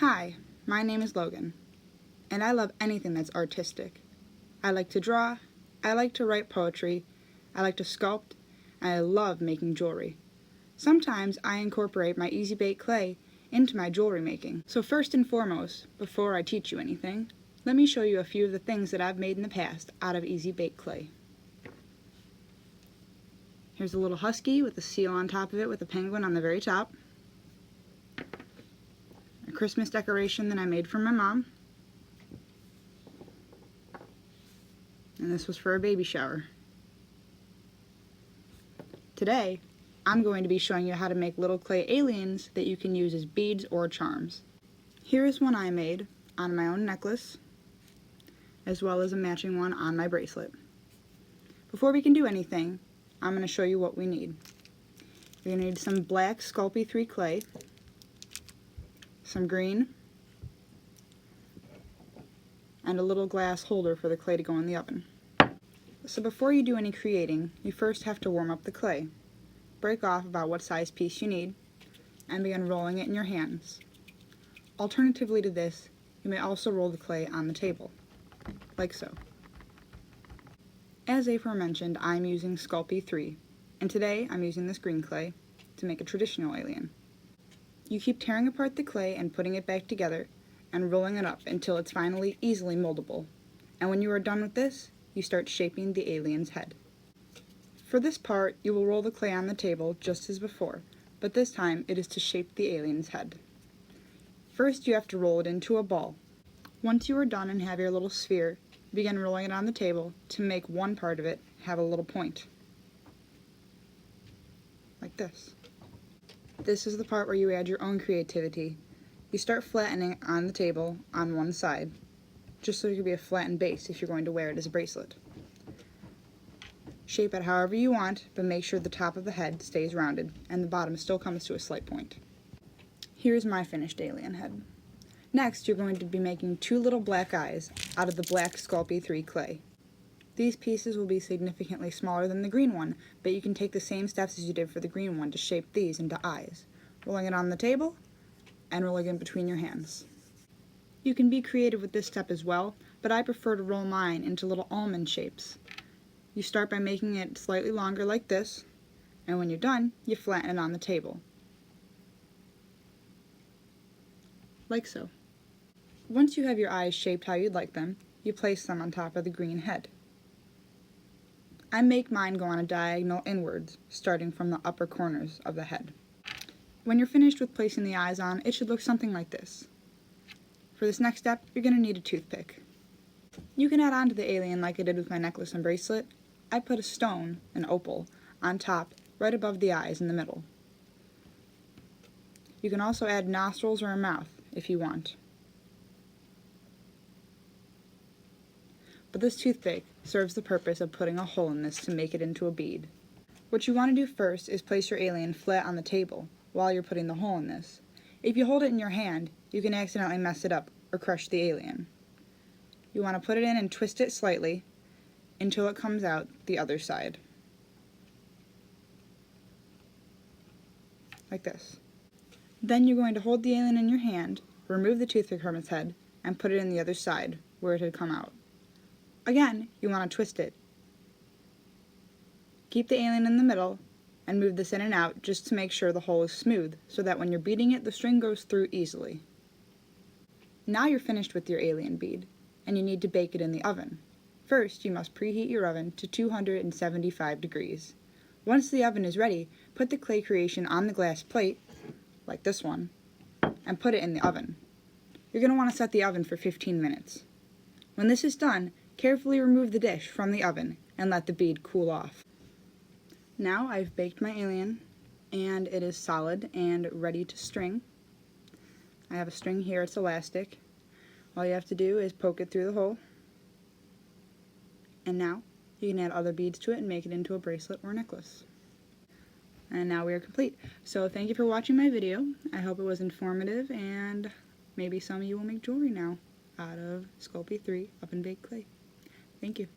Hi, my name is Logan, and I love anything that's artistic. I like to draw, I like to write poetry, I like to sculpt, and I love making jewelry. Sometimes I incorporate my easy bake clay into my jewelry making. So first and foremost, before I teach you anything, let me show you a few of the things that I've made in the past out of easy bake clay. Here's a little husky with a seal on top of it with a penguin on the very top. A Christmas decoration that I made for my mom. And this was for a baby shower. Today, I'm going to be showing you how to make little clay aliens that you can use as beads or charms. Here is one I made on my own necklace, as well as a matching one on my bracelet. Before we can do anything, I'm going to show you what we need. You're going to need some black Sculpey 3 clay, some green, and a little glass holder for the clay to go in the oven. So before you do any creating, you first have to warm up the clay. Break off about what size piece you need, and begin rolling it in your hands. Alternatively to this, you may also roll the clay on the table, like so. As aforementioned, I'm using Sculpey 3, and today I'm using this green clay to make a traditional alien. You keep tearing apart the clay and putting it back together, and rolling it up until it's finally easily moldable. And when you are done with this, you start shaping the alien's head. For this part, you will roll the clay on the table just as before, but this time it is to shape the alien's head. First, you have to roll it into a ball. Once you are done and have your little sphere, begin rolling it on the table to make one part of it have a little point. Like this. This is the part where you add your own creativity. You start flattening on the table on one side, just so it can be a flattened base if you're going to wear it as a bracelet. Shape it however you want, but make sure the top of the head stays rounded and the bottom still comes to a slight point. Here's my finished alien head. Next, you're going to be making 2 little black eyes out of the black Sculpey 3 clay. These pieces will be significantly smaller than the green one, but you can take the same steps as you did for the green one to shape these into eyes, rolling it on the table and rolling it between your hands. You can be creative with this step as well, but I prefer to roll mine into little almond shapes. You start by making it slightly longer like this, and when you're done, you flatten it on the table. Like so. Once you have your eyes shaped how you'd like them, you place them on top of the green head. I make mine go on a diagonal inwards, starting from the upper corners of the head. When you're finished with placing the eyes on, it should look something like this. For this next step, you're going to need a toothpick. You can add on to the alien like I did with my necklace and bracelet. I put a stone, an opal, on top, right above the eyes in the middle. You can also add nostrils or a mouth if you want. But this toothpick serves the purpose of putting a hole in this to make it into a bead. What you want to do first is place your alien flat on the table while you're putting the hole in this. If you hold it in your hand, you can accidentally mess it up or crush the alien. You want to put it in and twist it slightly until it comes out the other side. Like this. Then you're going to hold the alien in your hand, remove the toothpick from its head, and put it in the other side where it had come out. Again, you want to twist it. Keep the alien in the middle and move this in and out just to make sure the hole is smooth so that when you're beading it, the string goes through easily. Now you're finished with your alien bead, and you need to bake it in the oven. First, you must preheat your oven to 275 degrees. Once the oven is ready, put the clay creation on the glass plate, like this one, and put it in the oven. You're going to want to set the oven for 15 minutes. When this is done, carefully remove the dish from the oven and let the bead cool off. Now I've baked my alien, and it is solid and ready to string. I have a string here, it's elastic. All you have to do is poke it through the hole. And now, you can add other beads to it and make it into a bracelet or necklace. And now we are complete. So thank you for watching my video. I hope it was informative, and maybe some of you will make jewelry now out of Sculpey 3 up in baked clay. Thank you.